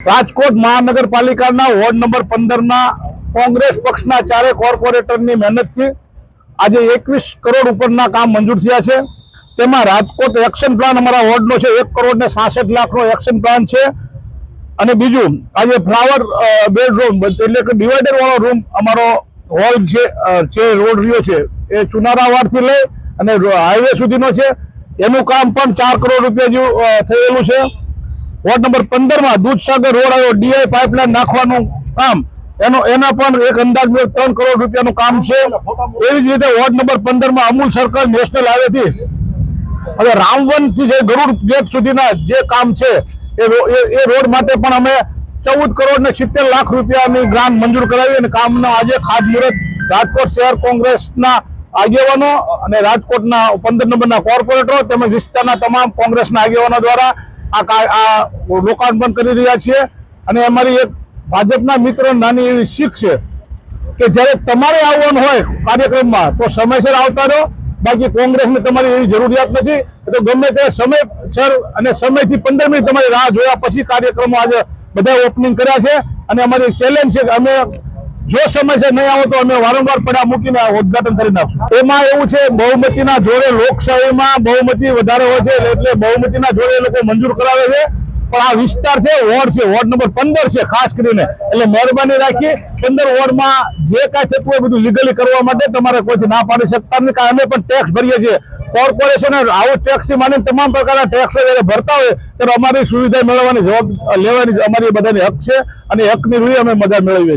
રાજકોટ મહાનગરપાલિકાના ward number 15 Congress પક્ષના ચારે કોર્પોરેટરની મહેનતથી આજે 21 કરોડ ઉપરના કામ મંજૂર થયા છે। તેમાં રાજકોટ એક્શન પ્લાન અમારા વોર્ડનો છે, 1 કરોડ ને 66 લાખનો એક્શન પ્લાન છે। અને બીજું આજે ફ્લાવર બેડરૂમ એટલે કે ડિવાઈડર વાળો રૂમ અમારો હોલ જે રોડ રહ્યો છે એ ચુનારાવાડથી લઈ અને હાઈવે સુધીનો છે, એનું કામ પણ 4 કરોડ રૂપિયા જેવું થયેલું છે। વોર્ડ નંબર 15 માં દૂધસાગર રોડ આવ્યો ડીઆઈ પાઇપલાઇન નાખવાનું કામ એના પણ એક અંદાજ 3 કરોડ રૂપિયાનું કામ છે। એવી જ રીતે વોર્ડ નંબર 15 માં અમૂલ સર્કલ નેશનલ હાઈવેથી હવે રામવનથી જે ગરુડ ગેટ સુધીના જે કામ છે એ રોડ માટે પણ અમે 14 કરોડ ને 70 લાખ રૂપિયાની ગ્રાન્ટ મંજૂર કરાવી અને કામનો આજે ખાતમુહૂર્ત રાજકોટ શહેર કોંગ્રેસના આગેવાનો અને રાજકોટના 15 નંબરના કોર્પોરેટરો તેમજ વિસ્તારના તમામ કોંગ્રેસના આગેવાનો દ્વારા આ લોકાર્પણ કરી રહ્યા છીએ। અને અમારી એક ભાજપના મિત્રો નાની એવી શીખ છે કે જ્યારે તમારે આવવાનું હોય કાર્યક્રમમાં તો સમયસર આવતા રહો, બાકી કોંગ્રેસને તમારી એવી જરૂરિયાત નથી। તો ગમે તે સમયસર અને સમયથી 15 મિનિટ તમારી રાહ જોયા પછી કાર્યક્રમો આજે બધા ઓપનિંગ કર્યા છે। અને અમારી ચેલેન્જ છે કે અમે જો સમયસર નહીં આવો તો અમે વારંવાર પડા મૂકીને ઉદ્ઘાટન કરી નાખશું। એમાં એવું છે બહુમતીના જોડે લોકશાહીમાં બહુમતી વધારે હોય છે એટલે બહુમતીના જોડે એ લોકો મંજૂર કરાવે છે, પણ આ વિસ્તાર છે વોર્ડ નંબર 15 છે ખાસ કરીને, એટલે મહેરબાની રાખી 15 વોર્ડમાં જે કાંઈ થતું હોય બધું લીગલી કરવા માટે તમારે કોઈથી ના પાડી શકતા નથી, કારણ અમે પણ ટેક્સ ભરીએ છીએ। કોર્પોરેશન આવું ટેક્સથી માંડીને તમામ પ્રકારના ટેક્સો જ્યારે ભરતા હોય ત્યારે અમારી સુવિધા મેળવવાની લેવાની અમારી બધાની હક છે અને હકની રૂએ અમે બધા મેળવીએ છીએ।